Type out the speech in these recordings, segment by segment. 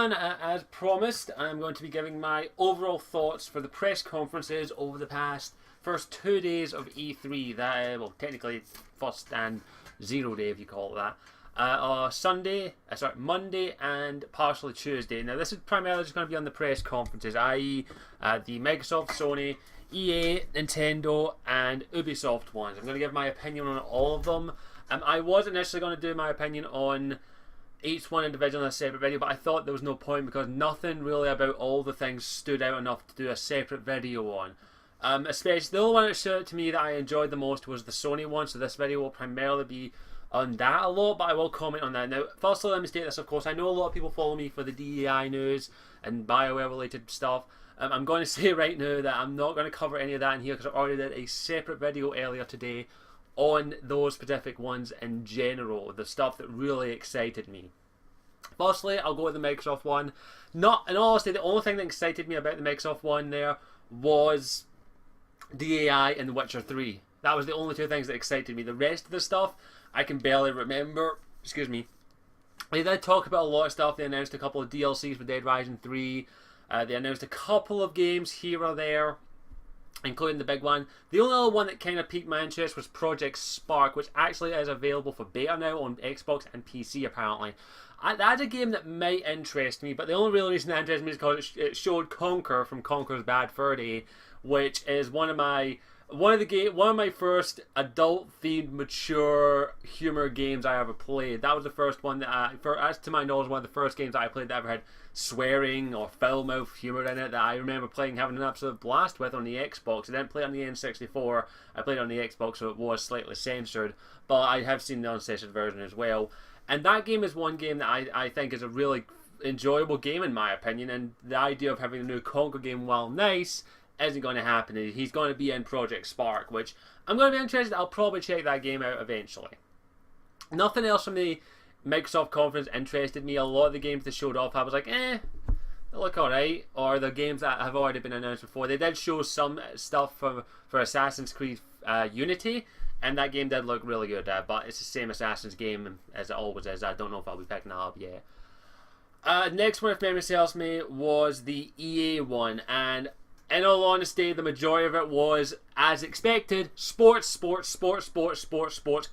everyone, as promised, I'm going to be giving my overall thoughts for the press conferences over the past first 2 days of E3. That well, technically first and 0 day if you call it that. Monday and partially Tuesday. Now this is primarily just going to be on the press conferences, i.e. The Microsoft, Sony, EA, Nintendo and Ubisoft ones. I'm going to give my opinion on all of them. I wasn't necessarily going to do my opinion on each one individually in a separate video, but I thought there was no point because nothing really about all the things stood out enough to do a separate video on. Especially the only one that stood out to me that I enjoyed the most was the Sony one, so this video will primarily be on that a lot, but I will comment on that. Now, firstly, let me state this, of course, I know a lot of people follow me for the DEI news and BioWare related stuff. I'm going to say right now that I'm not going to cover any of that in here because I already did a separate video earlier today on those specific ones in general, the stuff that really excited me. Firstly, I'll go with the Microsoft one. In all honesty, the only thing that excited me about the Microsoft one there was DAI and The Witcher 3. That was the only two things that excited me. The rest of the stuff, I can barely remember. Excuse me. They did talk about a lot of stuff. They announced a couple of DLCs for Dead Rising 3. They announced a couple of games here or there, including the big one. The only other one that kind of piqued my interest was Project Spark, which actually is available for beta now on Xbox and PC apparently. That's a game that might interest me, but the only real reason that interests me is because it showed Conker from Conker's Bad Fur Day, which is one of my first adult-themed, mature humor games I ever played. That was the first one that, as to my knowledge, one of the first games that I played that ever had swearing or foul-mouth humor in it that I remember playing, having an absolute blast with on the Xbox. I didn't play it on the N64. I played it on the Xbox, so it was slightly censored, but I have seen the uncensored version as well. And that game is one game that I think is a really enjoyable game in my opinion, and the idea of having a new Conker game, while nice, isn't going to happen. He's going to be in Project Spark, which I'm going to be interested. I'll probably check that game out eventually. Nothing else from the Microsoft conference interested me. A lot of the games they showed off, I was like, they look alright. Or the games that have already been announced before. They did show some stuff for Assassin's Creed Unity, and that game did look really good. But it's the same Assassin's game as it always is. I don't know if I'll be picking that up yet. Next one, if memory serves me, was the EA one, and in all honesty, the majority of it was, as expected, sports,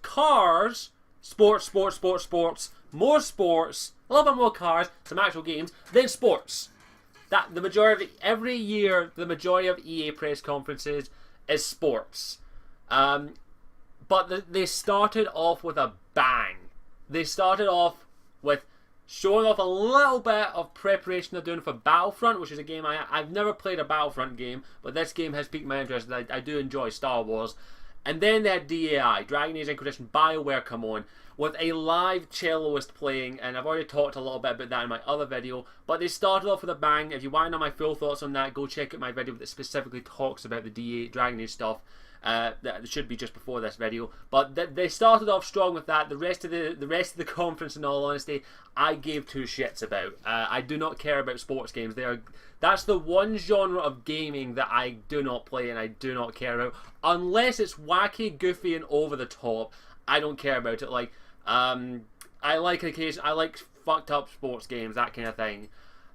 cars, sports, more sports, a little bit more cars, some actual games, then sports. That the majority of every year, the majority of EA press conferences is sports. But they started off with a bang. They started off with showing off a little bit of preparation they're doing for Battlefront, which is a game I've never played a Battlefront game, but this game has piqued my interest. I do enjoy Star Wars. And then they had DAI, Dragon Age Inquisition, BioWare come on, with a live celloist playing, and I've already talked a little bit about that in my other video, but they started off with a bang. If you want to know my full thoughts on that, go check out my video that specifically talks about the Dragon Age stuff. That should be just before this video, but they started off strong with that. The rest of the conference, in all honesty, I gave two shits about. I do not care about sports games. That's the one genre of gaming that I do not play and I do not care about, unless it's wacky, goofy, and over the top. I don't care about it. Like I like fucked up sports games, that kind of thing.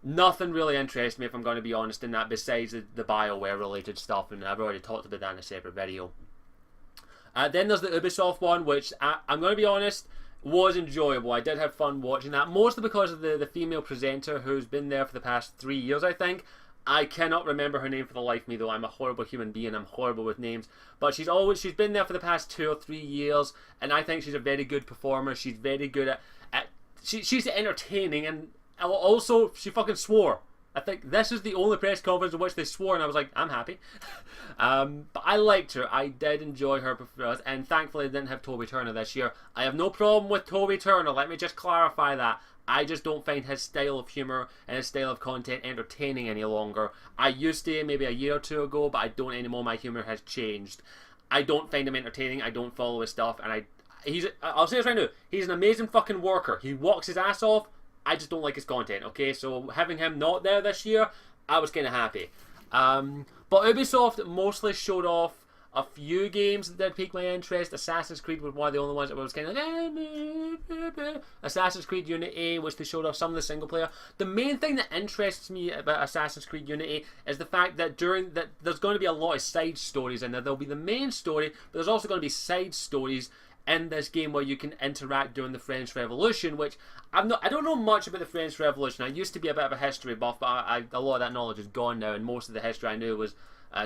Nothing really interests me, if I'm going to be honest, in that besides the BioWare related stuff, and I've already talked about that in a separate video. Then there's the Ubisoft one, which I'm going to be honest, was enjoyable. I did have fun watching that, mostly because of the female presenter who's been there for the past 3 years, I think. I cannot remember her name for the life of me, though. I'm a horrible human being. I'm horrible with names. But she's been there for the past 2 or 3 years, and I think she's a very good performer. She's very good she's entertaining, and also, she fucking swore. I think this is the only press conference in which they swore, and I was like, I'm happy. But I liked her. I did enjoy her performance, and thankfully I didn't have Toby Turner this year. I have no problem with Toby Turner, let me just clarify that. I just don't find his style of humour and his style of content entertaining any longer. I used to maybe a year or two ago, but I don't anymore. My humour has changed. I don't find him entertaining. I don't follow his stuff, and I'll say this right now. He's an amazing fucking worker. He walks his ass off. I just don't like his content, okay? So having him not there this year, I was kind of happy. But Ubisoft mostly showed off a few games that did pique my interest. Assassin's Creed was one of the only ones that was kind of like, Assassin's Creed Unity, which they showed off some of the single player. The main thing that interests me about Assassin's Creed Unity is the fact that there's going to be a lot of side stories in there. There'll be the main story, but there's also going to be side stories in this game where you can interact during the French Revolution, which I don't know much about the French Revolution. I used to be a bit of a history buff, but a lot of that knowledge is gone now, and most of the history I knew was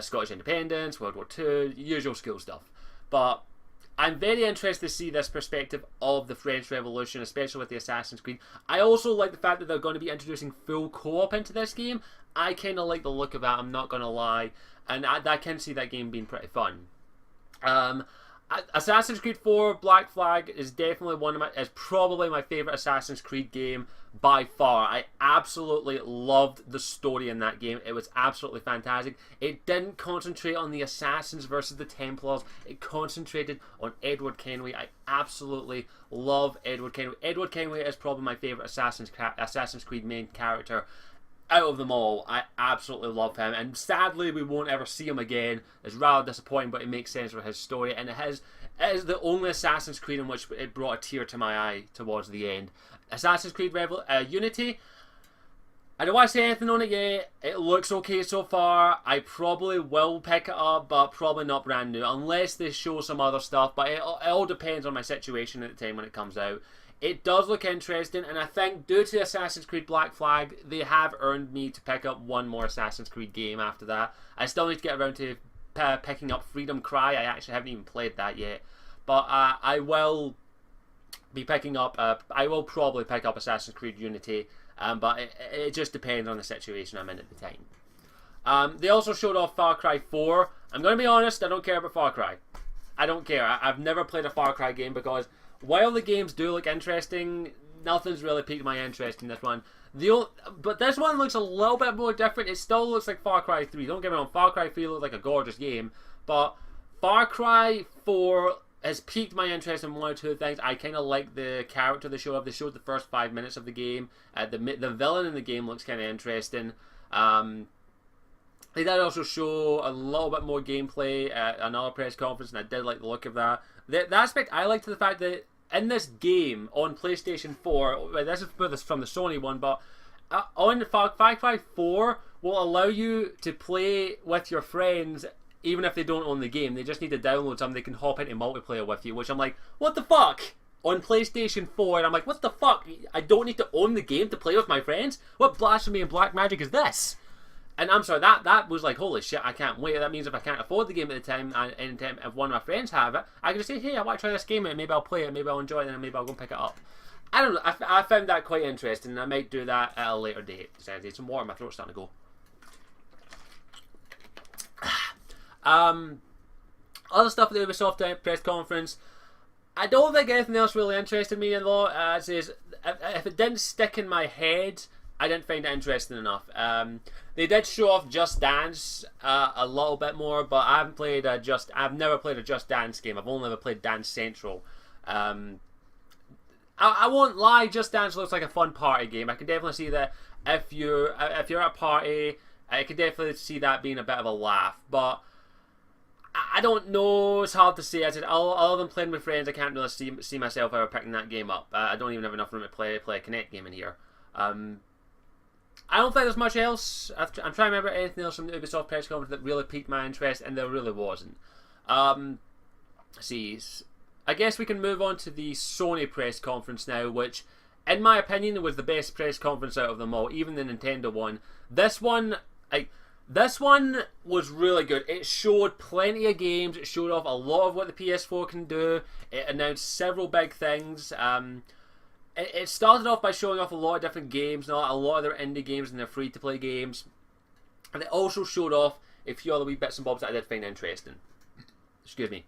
Scottish independence, World War II, usual school stuff. But I'm very interested to see this perspective of the French Revolution, especially with the Assassin's Creed. I also like the fact that they're going to be introducing full co-op into this game. I kind of like the look of that, I'm not going to lie, and I can see that game being pretty fun. Assassin's Creed 4 Black Flag is definitely probably my favourite Assassin's Creed game by far. I absolutely loved the story in that game. It was absolutely fantastic. It didn't concentrate on the Assassins versus the Templars. It concentrated on Edward Kenway. I absolutely love Edward Kenway. Edward Kenway is probably my favourite Assassin's Creed main character out of them all. I absolutely love him, and sadly we won't ever see him again. It's rather disappointing, but it makes sense for his story, and it is the only Assassin's Creed in which it brought a tear to my eye towards the end. Assassin's Creed Unity, I don't want to say anything on it yet. It looks okay so far. I probably will pick it up, but probably not brand new, unless they show some other stuff, but it all depends on my situation at the time when it comes out. It does look interesting, and I think due to Assassin's Creed Black Flag, they have earned me to pick up one more Assassin's Creed game after that. I still need to get around to picking up Freedom Cry. I actually haven't even played that yet. But I will be picking up, I will probably pick up Assassin's Creed Unity, but it just depends on the situation I'm in at the time. They also showed off Far Cry 4. I'm going to be honest, I don't care about Far Cry. I don't care. I've never played a Far Cry game because while the games do look interesting, nothing's really piqued my interest in this one. But this one looks a little bit more different. It still looks like Far Cry 3. Don't get me wrong, Far Cry 3 looks like a gorgeous game, but Far Cry 4 has piqued my interest in one or two things. I kind of like the character they showed up. They showed the first 5 minutes of the game. The villain in the game looks kind of interesting. They did also show a little bit more gameplay at another press conference, and I did like the look of that. The aspect I liked to the fact that in this game on PlayStation 4, this is from the Sony one, but on Far Cry 4 will allow you to play with your friends even if they don't own the game. They just need to download something. They can hop into multiplayer with you, which I'm like, what the fuck? On PlayStation 4, and I'm like, what the fuck? I don't need to own the game to play with my friends? What blasphemy and black magic is this? And I'm sorry, that was like, holy shit, I can't wait. That means if I can't afford the game at the time, and if one of my friends have it, I can just say, hey, I want to try this game, and maybe I'll play it, maybe I'll enjoy it, and maybe I'll go and pick it up. I don't know, I found that quite interesting, and I might do that at a later date. I need some water, my throat's starting to go. Other stuff at the Ubisoft press conference, I don't think anything else really interested me a lot. If it didn't stick in my head, I didn't find it interesting enough. They did show off Just Dance a little bit more, but I haven't played I've never played a Just Dance game. I've only ever played Dance Central. I won't lie, Just Dance looks like a fun party game. I can definitely see that if you're at a party, I can definitely see that being a bit of a laugh. But I don't know. It's hard to say. I said, other than playing with friends, I can't really see myself ever picking that game up. I don't even have enough room to play a Kinect game in here. I don't think there's much else. I'm trying to remember anything else from the Ubisoft press conference that really piqued my interest, and there really wasn't. See, I guess we can move on to the Sony press conference now, which, in my opinion, was the best press conference out of them all, even the Nintendo one. This one was really good. It showed plenty of games. It showed off a lot of what the PS4 can do. It announced several big things. It started off by showing off a lot of different games, a lot of their indie games and their free-to-play games. And it also showed off a few other wee bits and bobs that I did find interesting. Excuse me.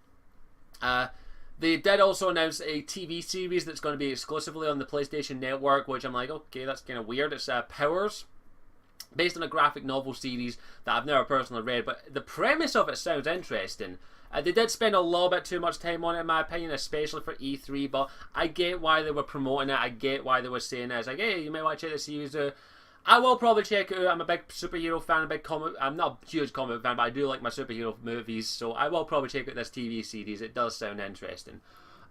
They did also announce a TV series that's going to be exclusively on the PlayStation Network, which I'm like, okay, that's kind of weird. It's Powers, based on a graphic novel series that I've never personally read, but the premise of it sounds interesting. They did spend a little bit too much time on it, in my opinion, especially for E3, but I get why they were promoting it. I get why they were saying it. It's like, hey, you may want to check this series out. I will probably check it out. I'm a big superhero fan, I'm not a huge comic fan, but I do like my superhero movies, so I will probably check out this TV series. It does sound interesting.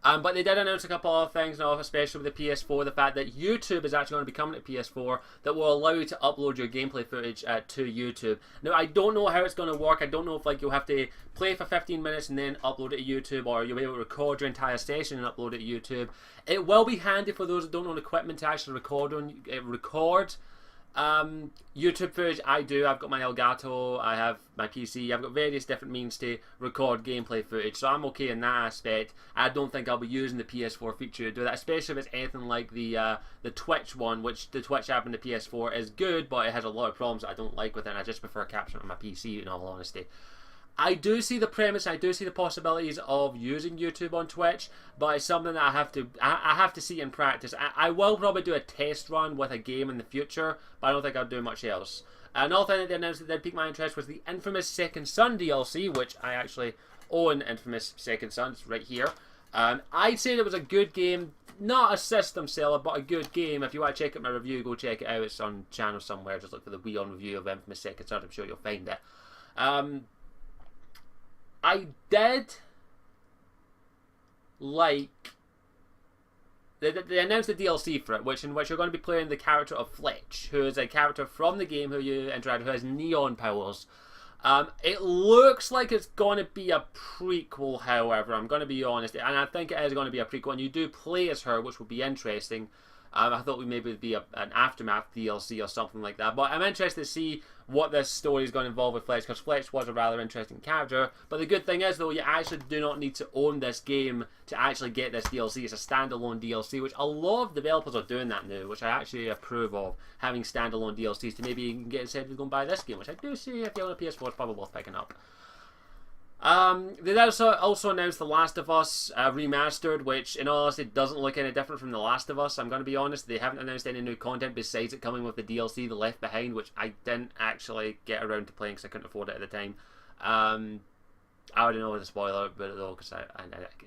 But they did announce a couple of things now, especially with the PS4, the fact that YouTube is actually going to be coming to PS4 that will allow you to upload your gameplay footage to YouTube. Now, I don't know how it's going to work. I don't know if you'll have to play for 15 minutes and then upload it to YouTube, or you'll be able to record your entire session and upload it to YouTube. It will be handy for those that don't own equipment to actually record YouTube footage. I do. I've got my Elgato, I have my PC, I've got various different means to record gameplay footage, so I'm okay in that aspect. I don't think I'll be using the PS4 feature to do that, especially if it's anything like the Twitch one, which the Twitch app in the PS4 is good, but it has a lot of problems that I don't like with it, and I just prefer capturing it on my PC, in all honesty. I do see the premise, I do see the possibilities of using YouTube on Twitch, but it's something that I have to see in practice. I will probably do a test run with a game in the future, but I don't think I'll do much else. Another thing that they announced that did pique my interest was the Infamous Second Son DLC, which I actually own. Infamous Second Son, it's right here. I'd say it was a good game, not a system seller, but a good game. If you want to check out my review, go check it out. It's on channel somewhere. Just look for the Wii On review of Infamous Second Son. I'm sure you'll find it. I did like they announced the DLC for it, in which you're going to be playing the character of Fletch, who is a character from the game who you interact with, who has neon powers. It looks like it's going to be a prequel, however, I'm going to be honest, and I think it is going to be a prequel, and you do play as her, which will be interesting. I thought maybe it would be an Aftermath DLC or something like that. But I'm interested to see what this story is going to involve with Fletch, because Fletch was a rather interesting character. But the good thing is, though, you actually do not need to own this game to actually get this DLC. It's a standalone DLC, which a lot of developers are doing that now, which I actually approve of, having standalone DLCs to maybe you can get instead of going buy this game, which I do see if you own a PS4 is probably worth picking up. They also announced The Last of Us Remastered, which in all honesty doesn't look any different from The Last of Us. I'm going to be honest, they haven't announced any new content besides it coming with the DLC, The Left Behind, which I didn't actually get around to playing because I couldn't afford it at the time. I already know the spoiler about it though, because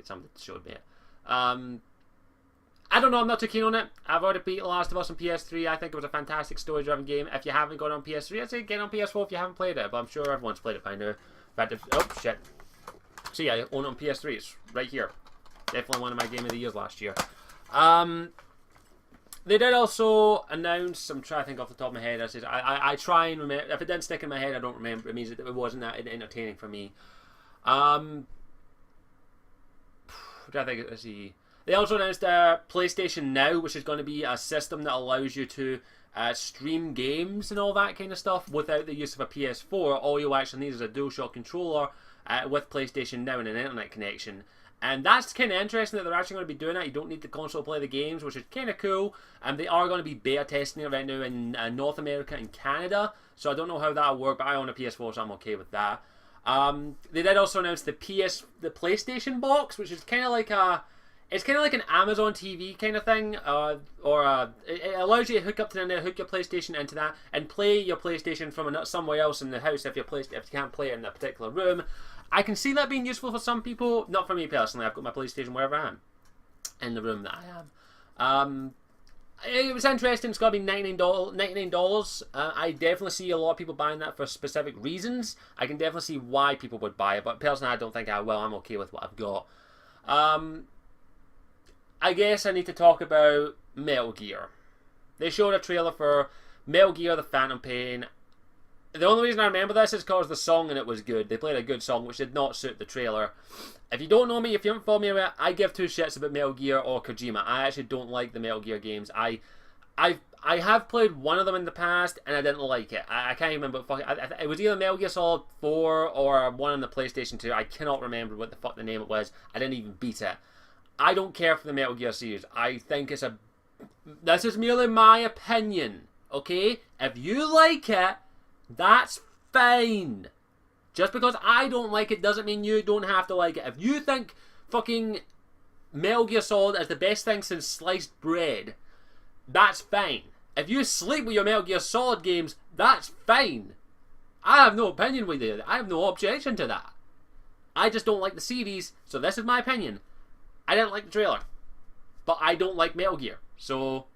somebody showed me it. I don't know, I'm not too keen on it. I've already beat The Last of Us on PS3. I think it was a fantastic story-driven game. If you haven't got it on PS3, I'd say get on PS4 if you haven't played it, but I'm sure everyone's played it by now. Oh shit. So yeah, I own it on PS3. It's right here. Definitely one of my game of the years last year. They did also announce, I'm trying to think off the top of my head, I try and remember, if it didn't stick in my head I don't remember, it means that it wasn't that entertaining for me. I'm trying to think, let's see. They also announced PlayStation Now, which is going to be a system that allows you to stream games and all that kind of stuff without the use of a PS4. All you actually need is a DualShock controller with PlayStation Now and an internet connection. And that's kind of interesting that they're actually going to be doing that. You don't need the console to play the games, which is kind of cool. And they are going to be beta testing it right now in North America and Canada. So I don't know how that'll work, but I own a PS4, so I'm okay with that. They did also announce the PlayStation box, which is kind of like it's kind of like an Amazon TV kind of thing, it allows you to hook up to the internet, hook your PlayStation into that, and play your PlayStation from somewhere else in the house if you can't play it in a particular room. I can see that being useful for some people, not for me personally. I've got my PlayStation wherever I am, in the room that I am. It was interesting. It's got to be $99. I definitely see a lot of people buying that for specific reasons. I can definitely see why people would buy it, but personally I don't think I will. I'm okay with what I've got. I guess I need to talk about Metal Gear. They showed a trailer for Metal Gear The Phantom Pain. The only reason I remember this is because the song in it was good. They played a good song, which did not suit the trailer. If you don't know me, if you haven't followed me around, I give two shits about Metal Gear or Kojima. I actually don't like the Metal Gear games. I have played one of them in the past, and I didn't like it. I can't remember. It was either Metal Gear Solid 4 or one on the PlayStation 2. I cannot remember what the fuck the name it was. I didn't even beat it. I don't care for the Metal Gear series. I think it's this is merely my opinion, okay? If you like it, that's fine. Just because I don't like it doesn't mean you don't have to like it. If you think fucking Metal Gear Solid is the best thing since sliced bread, that's fine. If you sleep with your Metal Gear Solid games, that's fine. I have no opinion with you. I have no objection to that. I just don't like the series, so this is my opinion. I didn't like the trailer, but I don't like Metal Gear, so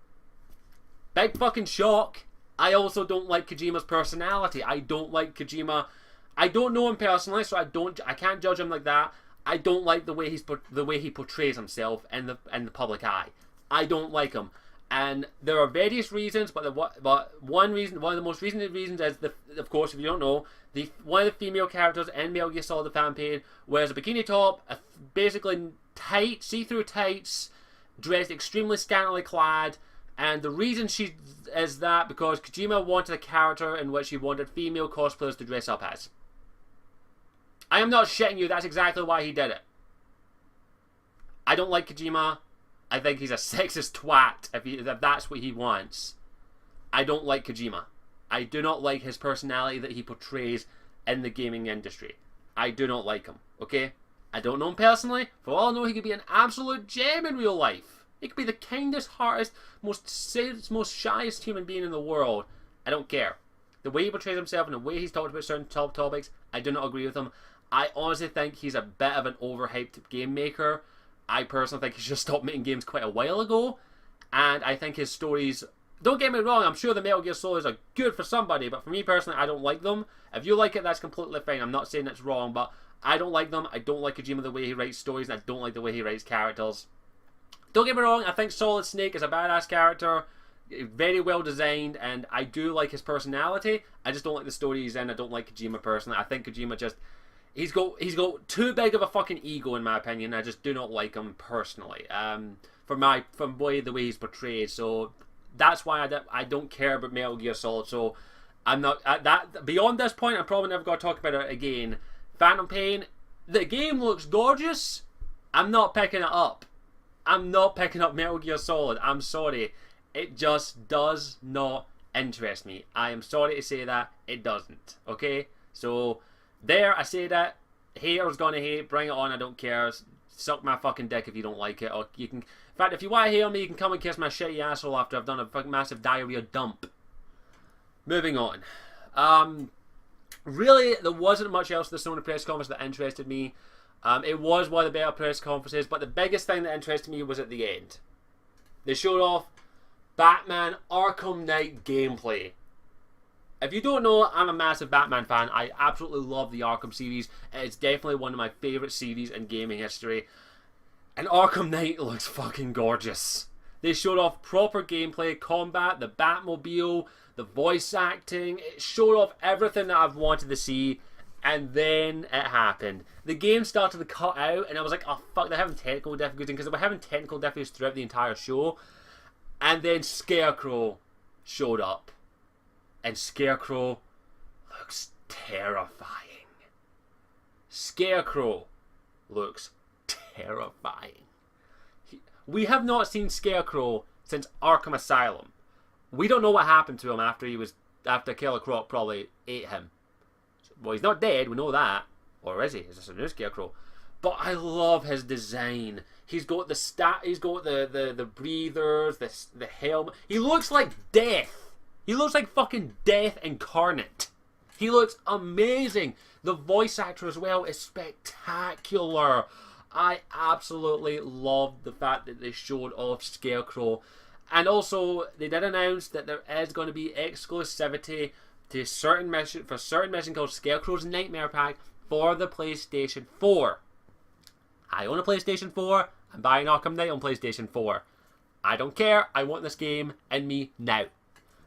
big fucking shock. I also don't like Kojima's personality. I don't like Kojima. I don't know him personally, so I can't judge him like that. I don't like the way he portrays himself in the public eye. I don't like him, and there are various reasons, but one of the most recent reasons is of course, if you don't know, one of the female characters in Metal Gear Solid: The Phantom Pain wears a bikini top, basically tight, see-through tights, dressed extremely scantily clad, and the reason she is that because Kojima wanted a character in which he wanted female cosplayers to dress up as. I am not shitting you, that's exactly why he did it. I don't like Kojima. I think he's a sexist twat if that's what he wants. I don't like Kojima. I do not like his personality that he portrays in the gaming industry. I do not like him, okay? I don't know him personally. For all I know, he could be an absolute gem in real life. He could be the kindest, heartest, most shyest human being in the world. I don't care. The way he portrays himself and the way he's talked about certain topics, I do not agree with him. I honestly think he's a bit of an overhyped game maker. I personally think he should stop making games quite a while ago. And I think his stories... Don't get me wrong, I'm sure the Metal Gear Solids are good for somebody, but for me personally, I don't like them. If you like it, that's completely fine. I'm not saying it's wrong, but I don't like them. I don't like Kojima the way he writes stories, and I don't like the way he writes characters. Don't get me wrong, I think Solid Snake is a badass character, very well designed, and I do like his personality. I just don't like the story he's in. I don't like Kojima personally. I think Kojima just... He's got too big of a fucking ego, in my opinion. I just do not like him personally. From the way he's portrayed. So that's why I don't care about Metal Gear Solid. So I'm not that beyond this point. I'm probably never going to talk about it again. Phantom Pain. The game looks gorgeous. I'm not picking it up. I'm not picking up Metal Gear Solid. I'm sorry. It just does not interest me. I am sorry to say that it doesn't. Okay, so. There, I say that. Haters gonna hate. Bring it on. I don't care. Suck my fucking dick if you don't like it. Or you can. In fact, if you want to hate on me, you can come and kiss my shitty asshole after I've done a fucking massive diarrhea dump. Moving on. Really, there wasn't much else to the Sony press conference that interested me. It was one of the better press conferences, but the biggest thing that interested me was at the end. They showed off Batman Arkham Knight gameplay. If you don't know, I'm a massive Batman fan. I absolutely love the Arkham series. It's definitely one of my favourite series in gaming history. And Arkham Knight looks fucking gorgeous. They showed off proper gameplay, combat, the Batmobile, the voice acting. It showed off everything that I've wanted to see. And then it happened. The game started to cut out, and I was like, oh fuck, they're having technical difficulties. Because they were having technical difficulties throughout the entire show. And then Scarecrow showed up. And Scarecrow looks terrifying. Scarecrow looks terrifying. We have not seen Scarecrow since Arkham Asylum. We don't know what happened to him after Killer Croc probably ate him. Well, he's not dead, we know that. Or is he? Is this a new Scarecrow? But I love his design. He's got the breathers, the helmet. He looks like death. He looks like fucking death incarnate. He looks amazing. The voice actor as well is spectacular. I absolutely loved the fact that they showed off Scarecrow. And also, they did announce that there is going to be exclusivity to certain mission called Scarecrow's Nightmare Pack for the PlayStation 4. I own a PlayStation 4. I'm buying Arkham Knight on PlayStation 4. I don't care. I want this game in me now.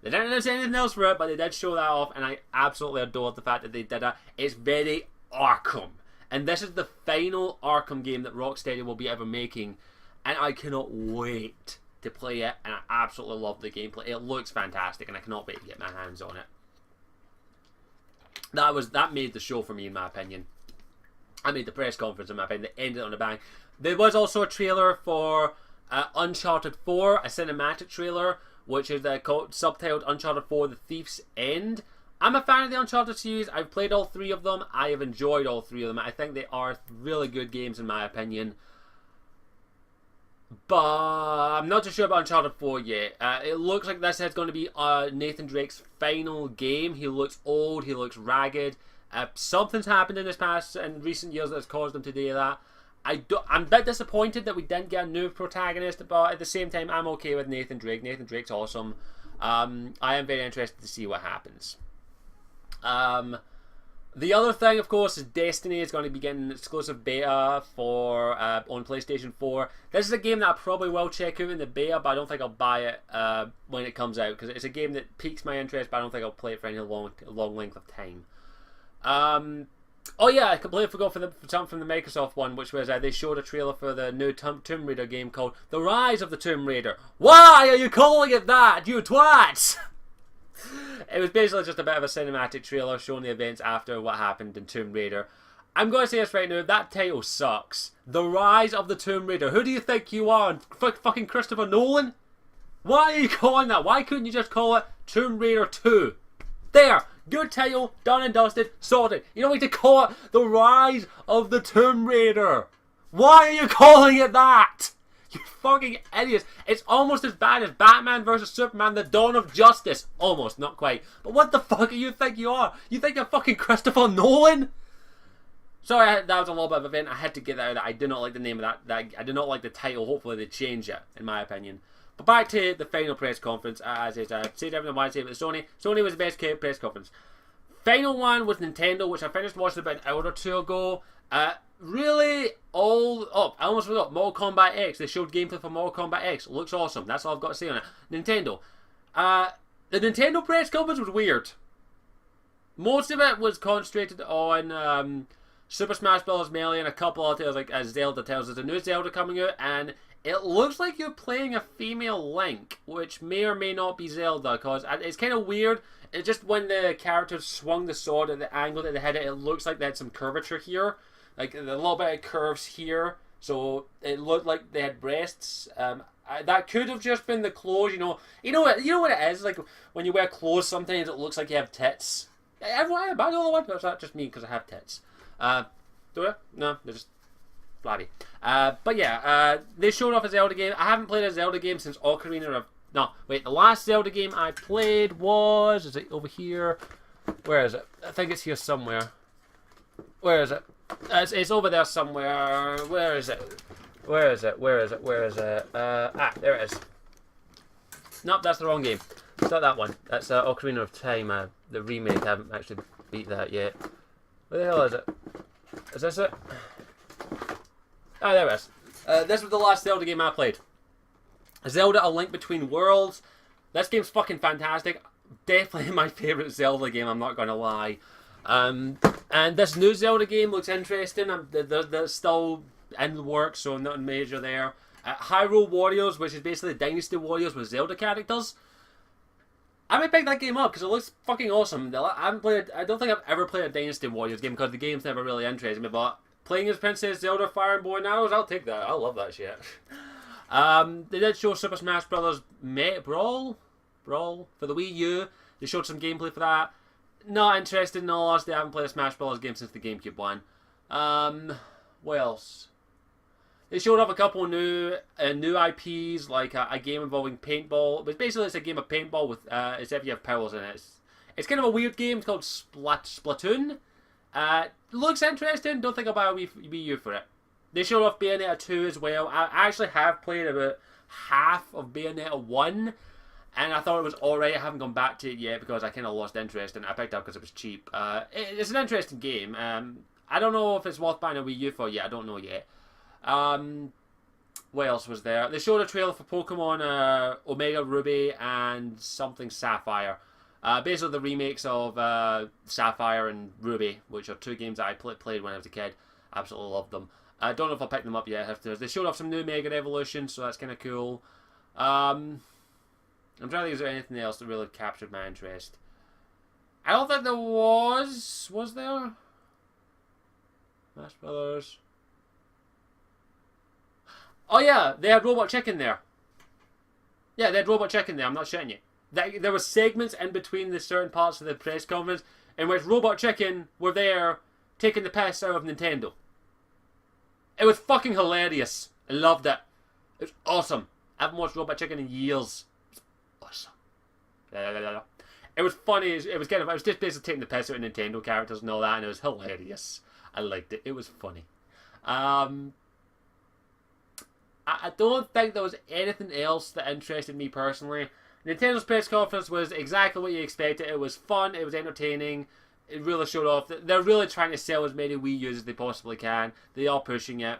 They didn't announce anything else for it, but they did show that off, and I absolutely adored the fact that they did it. It's very Arkham. And this is the final Arkham game that Rocksteady will be ever making, and I cannot wait to play it, and I absolutely love the gameplay. It looks fantastic, and I cannot wait to get my hands on it. That made the show for me, in my opinion. I made the press conference, in my opinion. They ended on a bang. There was also a trailer for Uncharted 4, a cinematic trailer, which is subtitled Uncharted 4 The Thief's End. I'm a fan of the Uncharted series. I've played all three of them. I have enjoyed all three of them. I think they are really good games in my opinion. But I'm not too sure about Uncharted 4 yet. It looks like this is going to be Nathan Drake's final game. He looks old. He looks ragged. Something's happened in recent years that has caused him to do that. I'm a bit disappointed that we didn't get a new protagonist, but at the same time, I'm okay with Nathan Drake. Nathan Drake's awesome. I am very interested to see what happens. The other thing, of course, is Destiny is going to be getting an exclusive beta for on PlayStation 4. This is a game that I probably will check out in the beta, but I don't think I'll buy it when it comes out, because it's a game that piques my interest, but I don't think I'll play it for any long length of time. Oh yeah, I completely forgot for something from the Microsoft one, which was they showed a trailer for the new Tomb Raider game called The Rise of the Tomb Raider. Why are you calling it that, you twats? It was basically just a bit of a cinematic trailer showing the events after what happened in Tomb Raider. I'm going to say this right now, that title sucks. The Rise of the Tomb Raider. Who do you think you are? Fucking Christopher Nolan? Why are you calling that? Why couldn't you just call it Tomb Raider 2? There! Good title, done and dusted, sorted. You don't need to call it The Rise of the Tomb Raider. Why are you calling it that? You fucking idiots. It's almost as bad as Batman vs Superman The Dawn of Justice. Almost, not quite. But what the fuck do you think you are? You think you're fucking Christopher Nolan? Sorry, that was a little bit of an event. I had to get that out. I did not like the name of that. I did not like the title. Hopefully they change it, in my opinion. But back to the final press conference. As I said everything I wanted to say about Sony. Sony was the best press conference. Final one was Nintendo, which I finished watching about an hour or two ago. Really, I almost forgot. Mortal Kombat X. They showed gameplay for Mortal Kombat X. Looks awesome. That's all I've got to say on it. Nintendo. The Nintendo press conference was weird. Most of it was concentrated on Super Smash Bros. Melee and a couple of tales, like as Zelda tells us. There's a new Zelda coming out, and it looks like you're playing a female Link, which may or may not be Zelda, because it's kind of weird. It's just when the characters swung the sword at the angle that they had it looks like they had some curvature here. Like a little bit of curves here, so it looked like they had breasts. That could have just been the clothes, you know what it is. Like when you wear clothes, sometimes it looks like you have tits. Everyone, am I the only one? Or is that just me because I have tits? Do I? No, they're just flabby. But yeah, they showed off a Zelda game. I haven't played a Zelda game since Ocarina of... No, wait, the last Zelda game I played was... Is it over here? Where is it? I think it's here somewhere. Where is it? It's over there somewhere. Where is it? Where is it? Where is it? Where is it? There it is. Nope, that's the wrong game. It's not that one. That's Ocarina of Time, the remake. I haven't actually beat that yet. Where the hell is it? Is this it? Oh, there it is. This was the last Zelda game I played. Zelda: A Link Between Worlds. This game's fucking fantastic. Definitely my favourite Zelda game, I'm not going to lie. And this new Zelda game looks interesting. They're still in the works, so nothing major there. Hyrule Warriors, which is basically Dynasty Warriors with Zelda characters. I might pick that game up because it looks fucking awesome. I don't think I've ever played a Dynasty Warriors game because the game's never really interested me. But playing as Princess Zelda, Fire and Bow and Arrows, I'll take that. I love that shit. They did show Super Smash Bros. Brawl for the Wii U. They showed some gameplay for that. Not interested in all honesty. I haven't played a Smash Bros. Game since the GameCube one. What else? They showed off a couple of new IPs, like a game involving paintball. But basically, it's a game of paintball with as if you have powers in it. It's kind of a weird game. It's called Splatoon. Looks interesting. Don't think I'll buy a Wii U for it. They showed off Bayonetta 2 as well. I actually have played about half of Bayonetta 1. And I thought it was alright. I haven't gone back to it yet because I kind of lost interest and I picked it up because it was cheap. It's an interesting game. I don't know if it's worth buying a Wii U for yet. I don't know yet. What else was there? They showed a trailer for Pokemon Omega Ruby and something Sapphire. Basically the remakes of Sapphire and Ruby, which are two games that I played when I was a kid. Absolutely loved them. I don't know if I'll pick them up yet. They showed off some new Mega Evolution, so that's kind of cool. I'm trying to think if there's anything else that really captured my interest. I don't think there was. Was there? Smash Brothers. Oh yeah, they had Robot Chicken there. Yeah, they had Robot Chicken there. I'm not shitting you. There were segments in between the certain parts of the press conference in which Robot Chicken were there taking the piss out of Nintendo. It was fucking hilarious. I loved it. It was awesome. I haven't watched Robot Chicken in years. Awesome. It was funny. It was just basically taking the piss out of Nintendo characters and all that, and it was hilarious. I liked it. It was funny. I don't think there was anything else that interested me personally. Nintendo's press conference was exactly what you expected. It was fun, it was entertaining, it really showed off. They're really trying to sell as many Wii U's as they possibly can. They are pushing it.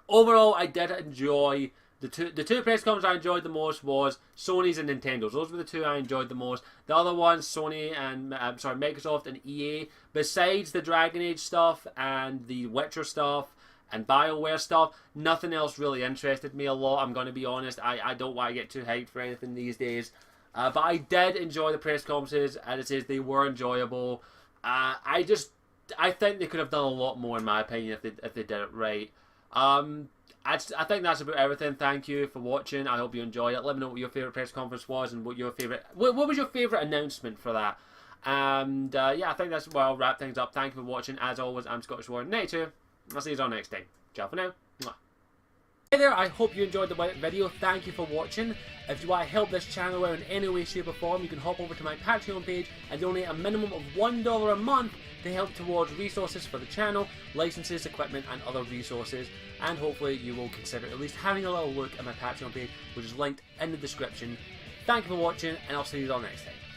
Overall, I did enjoy the two press conferences I enjoyed the most was Sony's and Nintendo's. Those were the two I enjoyed the most. The other ones, Sony and Microsoft and EA. Besides the Dragon Age stuff and the Witcher stuff and BioWare stuff, nothing else really interested me a lot. I'm going to be honest. I don't want to get too hyped for anything these days. But I did enjoy the press conferences, and it says they were enjoyable. I think they could have done a lot more, in my opinion, if they did it right. I think that's about everything. Thank you for watching. I hope you enjoyed it. Let me know what your favourite press conference was and what was your favourite announcement for that. And yeah, I think that's where I'll wrap things up. Thank you for watching. As always, I'm Scottish Warrior 92. I'll see you all next time. Ciao for now. Mwah. Hey there, I hope you enjoyed the video. Thank you for watching. If you want to help this channel out in any way, shape or form, you can hop over to my Patreon page and donate a minimum of $1 a month to help towards resources for the channel, licenses, equipment and other resources. And hopefully you will consider at least having a little look at my Patreon page, which is linked in the description. Thank you for watching, and I'll see you all next time.